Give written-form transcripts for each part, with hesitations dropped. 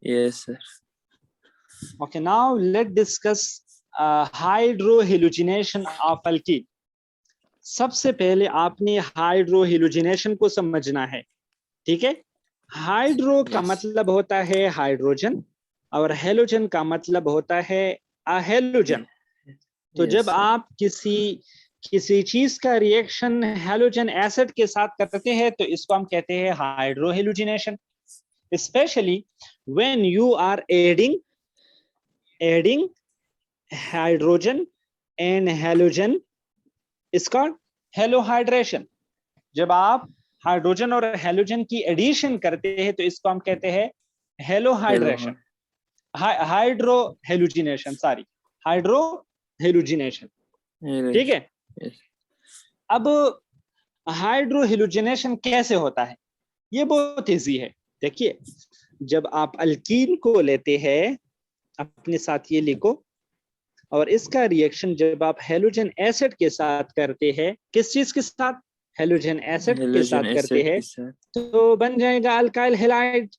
Yes, sir. Okay, now let's discuss hydrohalogenation of alkene. सबसे पहले आपने हाइड्रोहेलोजिनेशन को समझना है, ठीक है। हाइड्रो का मतलब होता है हाइड्रोजन और हेलोजन का मतलब होता है अहेलोजन। तो Yes, जब sir. आप किसी चीज का रिएक्शन हेलोजन एसिड के साथ करते हैं तो इसको हम कहते हैं hydrohalogenation. Specially when you are adding hydrogen and halogen is called halohydration. जब आप हाइड्रोजन और हेलोजन की एडिशन करते हैं तो इसको हम कहते हैं हेलोहाइड्रेशन, हाइड्रोहेलोजिनेशन, सॉरी, हाइड्रोहेलोजिनेशन, ठीक है। Yes. अब हाइड्रोहेलोजिनेशन कैसे होता है, ये बहुत इजी है। देखिए, जब आप अल्कीन को लेते हैं, अपने साथ ये लिखो, और इसका रिएक्शन जब आप हेलोजन एसिड के साथ करते हैं, किस चीज के साथ, हेलोजन एसिड के Halogen साथ करते acid हैं, के साथ। तो बन जाएगा alkyl halide.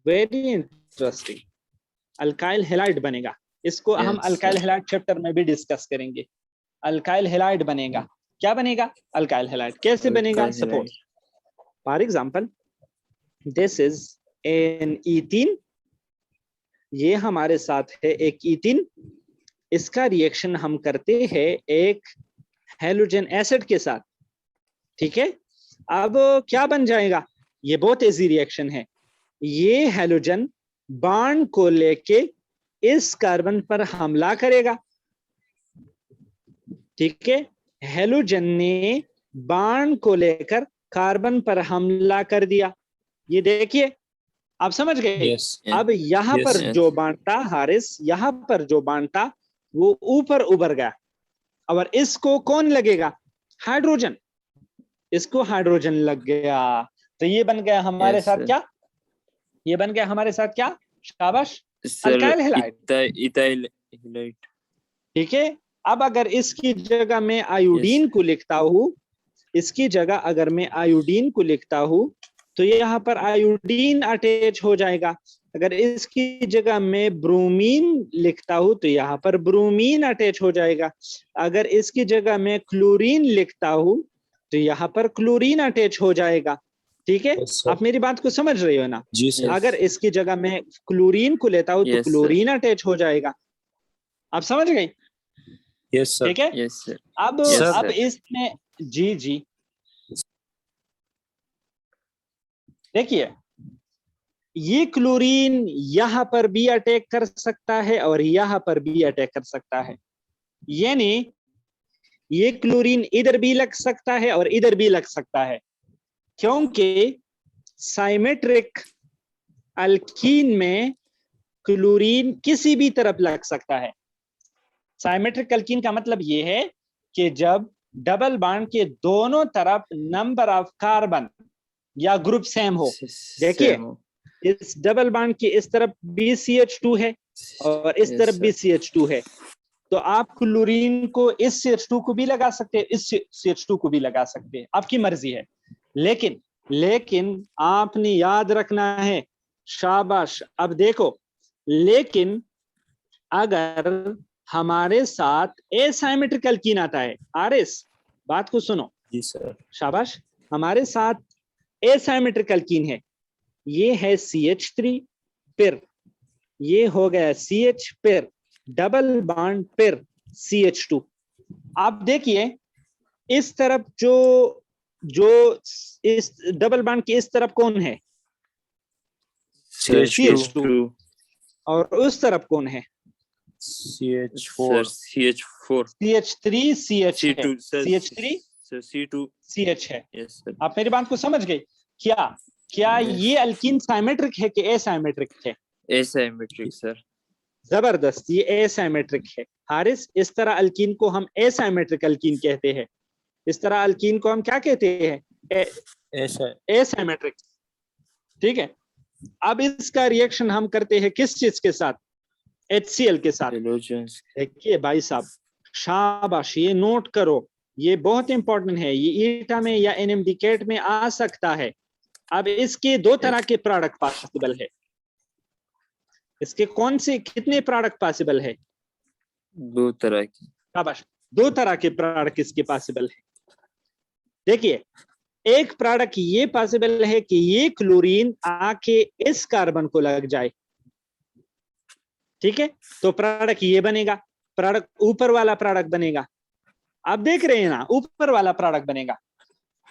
Very interesting, alkyl halide बनेगा। इसको हम Yes, alkyl sir. Halide chapter में भी डिस्कस करेंगे। अल्काइल हैलाइड बनेगा। क्या बनेगा? Alkyl halide. कैसे बनेगा? Alkyl halide. Suppose for example this is an ethene, ये हमारे साथ है एक ईथीन, इसका रिएक्शन हम करते हैं एक हेलोजन एसिड के साथ, ठीक है। अब क्या बन जाएगा? ये बहुत इजी रिएक्शन है। ये हेलोजन बॉन्ड को लेके इस कार्बन पर हमला करेगा, ठीक है। हेलोजन ने बॉन्ड को लेकर कार्बन पर हमला कर दिया। ये देखिए, आप समझ गए? Yes. अब यहाँ Yes, पर yes. जो बॉन्ड था हारिस, यहाँ पर जो बॉन्ड था वो ऊपर उभर गया, और इसको कौन लगेगा? हाइड्रोजन। इसको हाइड्रोजन लग गया, तो ये बन गया हमारे Yes, साथ sir. क्या? ये बन गया हमारे साथ क्या? शाबाश, Sir, alkyl halide, ethyl halide. ठीक है। अब अगर इसकी जगह मैं आयोडीन को लिखता हूं, इसकी जगह अगर मैं आयोडीन को लिखता हूं, तो ये यहाँ पर आयोडीन अटैच हो जाएगा। अगर इसकी जगह मैं ब्रोमीन लिखता हूं तो यहाँ पर ब्रोमीन अटैच हो जाएगा। अगर इसकी जगह मैं क्लोरीन लिखता हूं तो यहाँ पर क्लोरीन अटैच हो जाएगा, ठीक है। Yes, sir. आप मेरी बात को समझ रहे हो ना? जी सर। Yes. अगर इसकी जगह मैं क्लोरीन को लेता हूं तो Yes, sir. क्लोरीन अटैच हो जाएगा। आप समझ गए? Yes sir. ठीक है। Yes, sir. अब Yes, अब sir. इसमें जी जी देखिए, ये क्लोरीन यहाँ पर भी अटैक कर सकता है और यहाँ पर भी अटैक कर सकता है, यानी ये क्लोरीन इधर भी लग सकता है और इधर भी लग सकता है, क्योंकि साइमेट्रिक अल्कीन में क्लोरीन किसी भी तरफ लग सकता है। साइमेट्रिक अल्कीन का मतलब ये है कि जब डबल बॉन्ड के दोनों तरफ नंबर ऑफ कार्बन या ग्रुप सेम हो। देखिए, Same. इस डबल बॉन्ड के इस तरफ BCH2 है और इस Yes, तरफ sir. BCH2 है, तो आप क्लोरीन को इस CH2 को भी लगा सकते हैं, इस CH2 को भी लगा सकते हैं, आपकी मर्जी है। लेकिन आपने याद रखना है, शाबाश। अब देखो, लेकिन अगर हमारे साथ एसाइमेट्रिक अल्कीन आता है, आरिस बात को सुनो, जी सर। शाबाश, हमारे साथ एसाइमेट्रिक अल्कीन है, ये है CH3, फिर ये हो गया CH, फिर डबल बॉन्ड, फिर CH2। आप देखिए, इस तरफ जो जो इस डबल बॉन्ड की इस तरफ कौन है? CH2 और उस तरफ कौन है? CH4 CH4 CH3 CH है, C2 sir. CH3 Sir, C2 CH है। yes sir. आप मेरी बात को समझ गए? क्या Yes. ये अल्कीन साइमेट्रिक है कि एसाइमेट्रिक है? Asymmetric sir. जबरदस्त, ये एसाइमेट्रिक है। हारिस, इस तरह अल्कीन को हम एसाइमेट्रिक अल्कीन कहते हैं, इस तरह अल्कीन को हम क्या कहते हैं? ऐसा एसाइमेट्रिक, ठीक है। अब इसका रिएक्शन हम करते हैं किस चीज के साथ? HCl के साथ। Halogens. देखिए भाई साहब, शाबाश, ये नोट करो, ये बहुत इंपॉर्टेंट है, ये ईटा में या NMD कैट में आ सकता है। अब इसके दो तरह के प्रोडक्ट पॉसिबल है, इसके कौन से कितने प्रोडक्ट पॉसिबल है? दो तरह की। शाबाश, दो तरह के प्रोडक्ट इसके पॉसिबल है। देखिए, एक प्रोडक्ट ये पॉसिबल है कि ये क्लोरीन आके इस कार्बन को लग जाए, ठीक है, तो प्रोडक्ट ये बनेगा, प्रोडक्ट ऊपर वाला प्रोडक्ट बनेगा। आप देख रहे हैं ना, ऊपर वाला प्रोडक्ट बनेगा,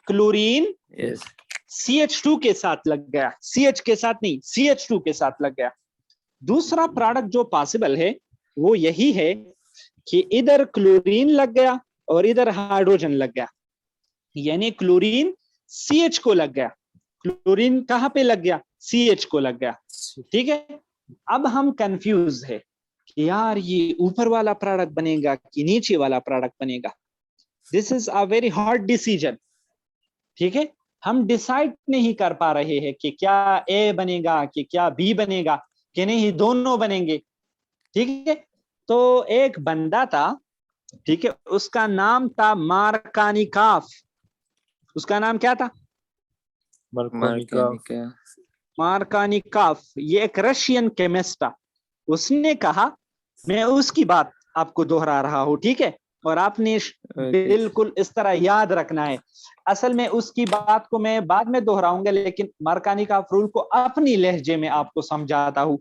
क्लोरीन यस CH2 के साथ लग गया, CH के साथ नहीं, CH2 के साथ लग गया। दूसरा प्रोडक्ट जो पॉसिबल है वो यही है कि इधर क्लोरीन लग गया और इधर हाइड्रोजन लग गया, यानी क्लोरीन CH को लग गया, क्लोरीन कहां पे लग गया? CH को लग गया, ठीक है। अब हम कंफ्यूज है कि यार ये ऊपर वाला प्रोडक्ट बनेगा कि नीचे वाला प्रोडक्ट बनेगा। This is a very hard decision, ठीक है। हम डिसाइड नहीं कर पा रहे हैं कि क्या A बनेगा कि क्या B बनेगा कि नहीं दोनों बनेंगे, ठीक है। तो एक बंदा था, ठीक है, उसका नाम था मार्कानिकॉफ। उसका नाम क्या था? मार्कोनिकॉफ। मार्कानिकॉफ। ये एक रशियन केमिस्ट था। उसने कहा, मैं उसकी बात आपको दोहरा रहा हूं, ठीक है, और आपने बिल्कुल इस तरह याद रखना है। असल में उसकी बात को मैं बाद में दोहराऊंगा, लेकिन मार्कानिकॉफ रूल को अपनी लहजे में आपको समझाता हूं।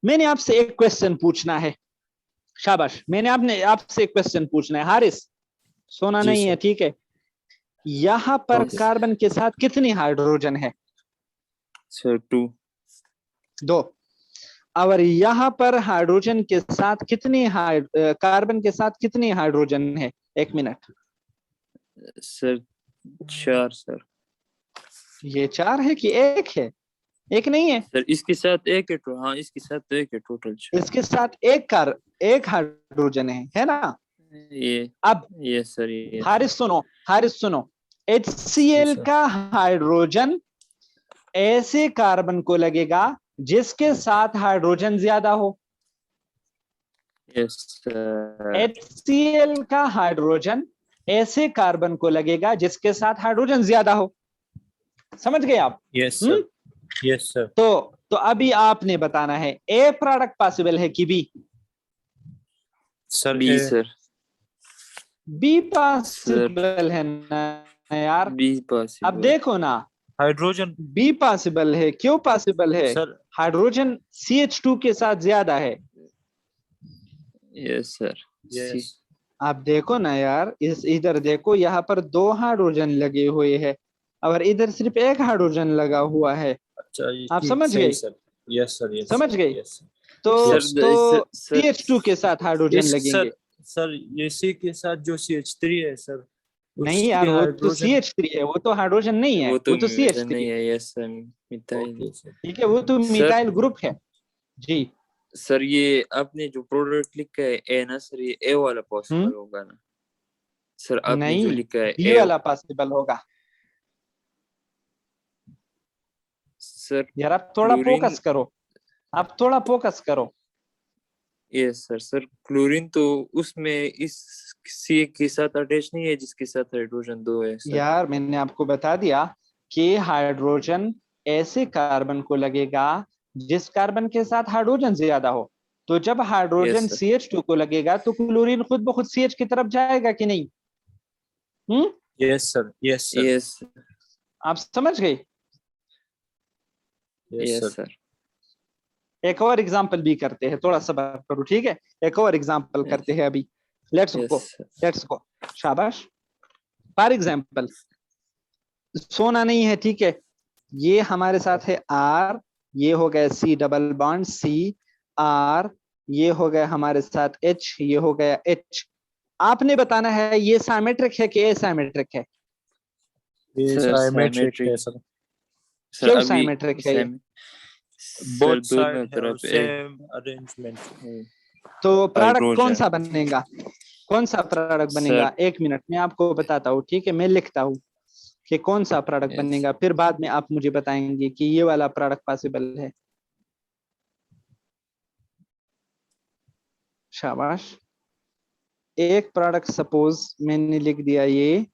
मैंने आपसे एक क्वेश्चन पूछना है। शाबाश, मैंने आपसे एक क्वेश्चन पूछना है। हारिस, सोना जी नहीं है, सर। ठीक है। यहां पर ओके कार्बन के साथ कितनी हाइड्रोजन है? सर 2 दो। और यहां पर हाइड्रोजन के साथ कितनी कार्बन के साथ कितनी हाइड्रोजन है? एक मिनट। Sir 4 sir. ये 4 है कि एक है? एक नहीं है, सर इसके साथ एक है हाँ इसके साथ तो एक है, टोटल 4। इसके साथ एक हाइड्रोजन है ना। ये अब ये सर ये हारिस सुनो, हारिस सुनो, जी HCl सर। का हाइड्रोजन ऐसे कार्बन को लगेगा जिसके साथ हाइड्रोजन ज्यादा हो। Yes sir. HCl का हाइड्रोजन ऐसे कार्बन को लगेगा जिसके साथ हाइड्रोजन ज्यादा हो। समझ गए आप? Yes sir. Yes sir. तो अभी आपने बताना है, ए प्रोडक्ट पॉसिबल है कि B? Sir B sir. B sir possible है ना यार। बी अब पॉसिबल। देखो ना, हाइड्रोजन। बी पॉसिबल है। क्यों पॉसिबल है? सर हाइड्रोजन CH2 के साथ ज्यादा है। Yes sir. See yes. आप देखो ना यार, इधर देखो, यहाँ पर 2 हाइड्रोजन लगे हुए हैं और इधर सिर्फ एक हाइड्रोजन लगा हुआ है। अच्छा ये आप ठीक समझ सही गए? सर। Yes sir. यस समझ गए? सर। यस तो सर। Sir yes. तो सर CH2 के साथ हाइड्रोजन इस लगेंगे। सर सर इसी के साथ जो CH3 है सर नहीं उसके यार, वो तो हाइड्रोजन। CH3 है, वो तो हाइड्रोजन नहीं है, वो तो वो तो मिथाइल CH3 नहीं है। है। Yes sir methyl. Okay sir. ठीक है, वो तो सर मिथाइल ग्रुप है। जी। सर ये आपने जो प्रोडक्ट लिखा है ए ना सर, ये ए वाला हम्म पॉसिबल होगा ना सर? आपने जो नहीं, लिखा है बी ए वाला पॉसिबल होगा। सर यार आप थोड़ा क्लोरीन। फोकस करो, आप थोड़ा फोकस करो। Yes sir. सर क्लोरीन तो उसमें इस सी के साथ अटैच नहीं है जिसके साथ हाइड्रोजन 2 है सर। यार मैंने आपको बता दिया कि हाइड्रोजन ऐसे कार्बन को लगेगा जिस कार्बन के साथ हाइड्रोजन ज्यादा हो। तो जब यस हाइड्रोजन सर। CH2 को लगेगा तो क्लोरीन खुद ब खुद CH की तरफ जाएगा कि नहीं? Hmm yes sir. Yes sir. Yes आप समझ गए? Yes yes sir. सर। एक और एग्जांपल भी करते हैं, थोड़ा सा सब्र करो, ठीक है। एक और एग्जांपल करते हैं अभी। Let's yes go, let's go. शाबाश। फॉर एग्जांपल, सोना नहीं है, ठीक है, ये हमारे साथ है R, ये हो गया C डबल बॉन्ड CR, ये हो गया हमारे साथ H, ये हो गया H। आपने बताना है ये साइमेट्रिक है कि एसाइमेट्रिक है? ये सर साइमेट्रिक है साइमेट्रिक। सर। सर क्यों अभी साइमेट्रिक है ये? सर बोथ दोनों साइड है और तरफ सेम अरेंजमेंट। तो प्रोडक्ट कौन हाइड्रोजन। सा बनेगा? कौन सा प्रोडक्ट सर बनेगा? एक मिनट में आपको बताता हूँ, ठीक है, मैं लिखता हूँ कि कौन सा प्रोडक्ट यस बनेगा, फिर बाद में आप मुझे बताएंगे कि ये वाला प्रोडक्ट पॉसिबल है। शाबाश। एक प्रोडक्ट सपोज मैंने लिख दिया ये,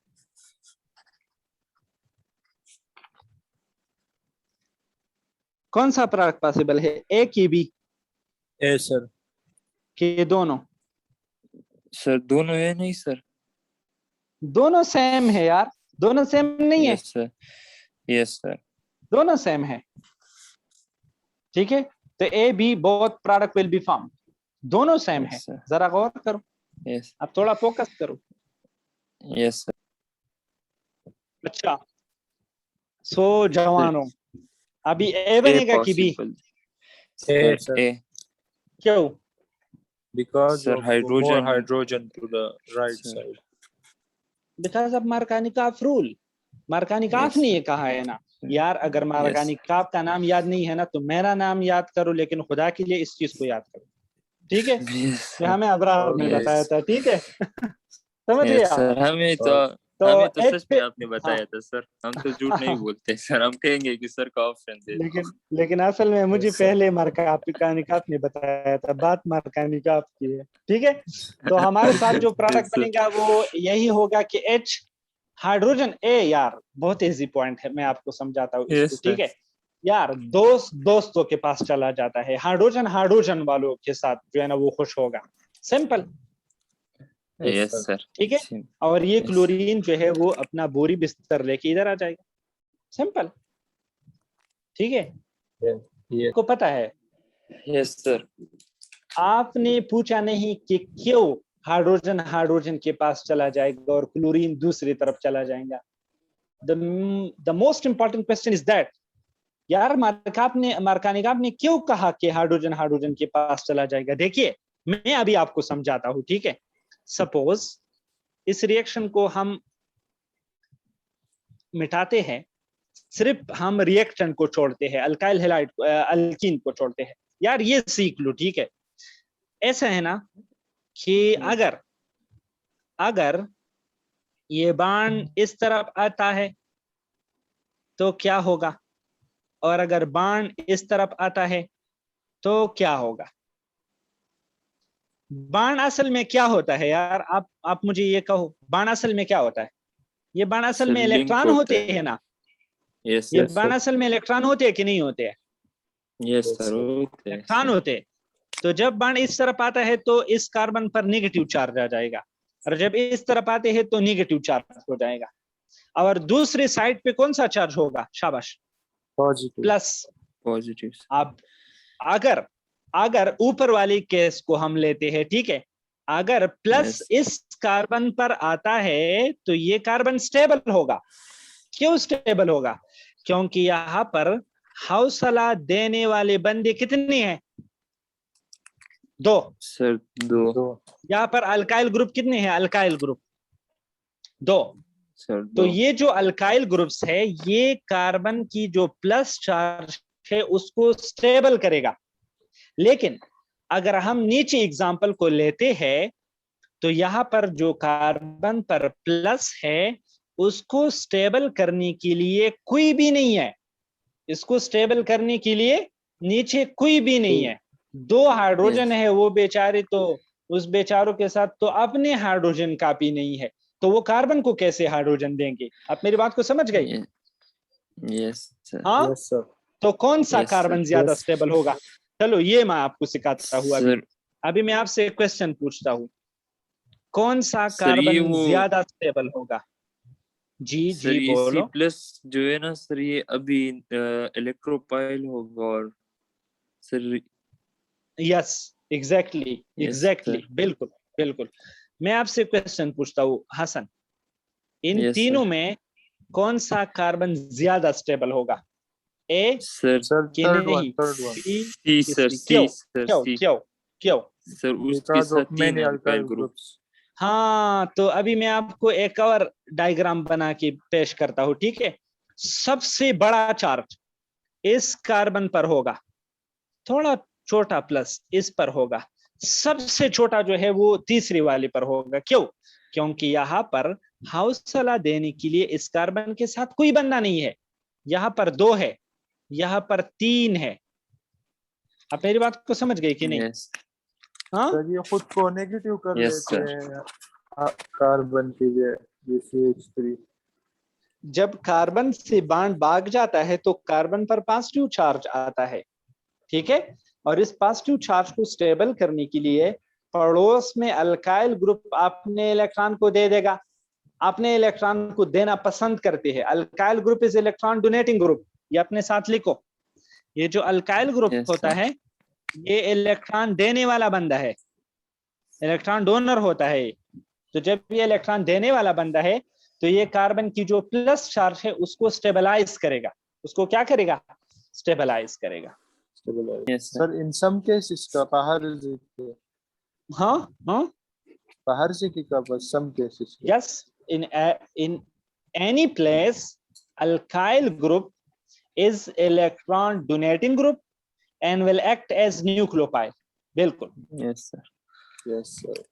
कौन सा प्रोडक्ट पॉसिबल है? ए की बी? Yes, sir. कि दोनों? सर दोनों है नहीं सर। दोनों सेम है यार, दोनों सेम नहीं है, यस सर, यस सर। दोनों सेम है, ठीक है। तो A B both product will be form, दोनों सेम है। यस सर, जरा गौर करो, यस, अब थोड़ा फोकस करो। Yes sir. अच्छा, सो जवानों, अभी ए बनेगा कि B? Possible A, sir, sir. A. क्यों? Because Sir, of more hydrogen. hydrogen to the right Sir. side. Because of Markovnikov rule. Markovnikov Yes, ने sir. ये कहा है ना यार, अगर मार्कानिकाफ का नाम याद नहीं है ना तो मेरा नाम याद करो, लेकिन खुदा के लिए इस चीज को याद करो, ठीक है। Yes, ये sir. हमें अबरार ने Yes. बताया था, ठीक है। समझ Yes, गए sir. आप? तो हमें तो एच सच पे, में आपने बताया था सर। हम तो झूठ नहीं बोलते सर, हम कहेंगे कि सर का ऑप्शन दे दो। लेकिन असल में मुझे Yes, sir. पहले मार्कानिकाफ ने बताया था, बात मार्कानिकाफ की है, ठीक है। तो हमारे साथ जो प्रोडक्ट Yes, sir. बनेगा वो यही होगा कि एच हाइड्रोजन ए, यार बहुत इजी पॉइंट है, मैं आपको समझाता हूँ इसको, Yes, ठीक sir. है। यार दोस्तों के पास चला जाता है, हाइड्रोजन वालों के साथ जो है ना वो खुश होगा, सिंपल, Yes, sir. ठीक है। Sim- और ये Yes. क्लोरीन जो है वो अपना बोरी बिस्तर लेके इधर आ जाएगा, सिंपल, ठीक है। Yes. आपको पता है, Yes, sir. आपने पूछा नहीं कि क्यों हाइड्रोजन के पास चला जाएगा और क्लोरीन दूसरी तरफ चला जाएगा। The most important question is that, यार मार्कानिकाफ ने क्यों कहा कि हाइड्रोजन के पास चला जाएगा। देखिए मैं अभी आपको समझाता हूं, ठीक है। सपोज इस रिएक्शन को हम मिटाते हैं, सिर्फ हम रिएक्टेंट को छोड़ते हैं, अल्काइल हैलाइड अल्कीन को छोड़ते हैं। यार ये सीख लो, ठीक है। ऐसा है ना कि अगर ये बाण इस तरफ आता है तो क्या होगा, और अगर बाण इस तरफ आता है तो क्या होगा। बाण असल में क्या होता है यार, आप मुझे ये कहो, बाण असल में क्या होता है। ये बाण असल Sir, में link इलेक्ट्रॉन होता होते है। हैं ना, Yes, ये sir. बाण असल में इलेक्ट्रॉन होते हैं कि नहीं होते हैं? Yes, sir. होते हैं, इलेक्ट्रॉन sir. होते हैं। तो जब बाण इस तरफ आता है तो इस कार्बन पर नेगेटिव चार्ज आ जाएगा, और जब इस तरफ आते हैं तो नेगेटिव चार्ज हो जाएगा। और दूसरी साइड पे कौन सा चार्ज होगा, शाबाश, Positive. प्लस। Positive. अब अगर ऊपर वाली केस को हम लेते हैं, ठीक है, अगर प्लस Yes. इस कार्बन पर आता है तो ये कार्बन स्टेबल होगा। क्यों स्टेबल होगा? क्योंकि यहां पर हौसला देने वाले बंदे कितने हैं, 2। Sir, 2. यहां पर अल्काइल ग्रुप कितने हैं, अल्काइल ग्रुप 2। Sir, तो 2. ये जो अल्काइल ग्रुप्स है, ये कार्बन की जो प्लस चार्ज है उसको स्टेबल करेगा। लेकिन अगर हम नीचे एग्जांपल को लेते हैं तो यहां पर जो कार्बन पर प्लस है उसको स्टेबल करने के लिए कोई भी नहीं है, इसको स्टेबल करने के लिए नीचे कोई भी नहीं है। 2 हाइड्रोजन है, वो बेचारे तो, उस बेचारों के साथ तो अपने हाइड्रोजन कापी नहीं है, तो वो कार्बन को कैसे हाइड्रोजन देंगे। आप मेरी बात को समझ गई? Yes, sir. हाँ, Yes, sir. तो कौन सा Yes, कार्बन sir. ज्यादा Yes. स्टेबल होगा। चलो ये मैं आपको सिखाता हूँ। Sir, अभी मैं आपसे एक क्वेश्चन पूछता हूँ, कौन सा सर ये कार्बन वो ज्यादा स्टेबल होगा। जी सर जी ये बोलो। C+ जो है ना सर, ये अभी इलेक्ट्रोपाइल होगा। और sir yes, exactly yes exactly, sir, बिल्कुल बिल्कुल। मैं आपसे क्वेश्चन पूछता हूँ हसन, इन यस तीनों सर। में कौन सा कार्बन ज्यादा स्टेबल होगा, ए सर Sir, कि third नहीं, one. बी सी कि सर, सी। सी क्यों सर, क्यों सी क्यों क्यों? सर, उसके Because साथ of 3 many alkyl alkyl group. groups. हाँ, तो अभी मैं आपको एक और डायग्राम बना के पेश करता हूं, ठीक है। सबसे बड़ा चार्ज इस कार्बन पर होगा, थोड़ा छोटा प्लस इस पर होगा, सबसे छोटा जो है वो तीसरी वाली पर होगा। क्यों? क्योंकि यहां पर हौसला देने के लिए इस कार्बन के साथ कोई बंदा नहीं है। यहां पर 2 है, यहां पर 3 है। आप मेरी बात को समझ गए कि नहीं? यस हाँ, सर ये खुद को नेगेटिव कर Yes, लेते sir. हैं कार्बन के लिए, जैसे H3। जब कार्बन से बाण भाग जाता है तो कार्बन पर पॉजिटिव चार्ज आता है, ठीक है। और इस पॉजिटिव चार्ज को स्टेबल करने के लिए पड़ोस में अल्काइल ग्रुप अपने इलेक्ट्रॉन को दे देगा, अपने इलेक्ट्रॉन को देना पसंद करते हैं। Alkyl group is electron donating group, ये अपने साथ लिखो। ये जो अल्काइल ग्रुप Yes, होता sir. है ये इलेक्ट्रॉन देने वाला बंदा है, इलेक्ट्रॉन डोनर होता है। तो जब ये इलेक्ट्रॉन देने वाला बंदा है तो ये कार्बन की जो प्लस चार्ज है उसको स्टेबलाइज करेगा। उसको क्या करेगा? स्टेबलाइज करेगा। Yes, sir. सर इन सम केसेस का बाहर से हाँ हाँ बाहर से की का बस some cases yes, in any place alkyl group is electron donating group and will act as nucleophile। बिल्कुल Yes, sir. Yes sir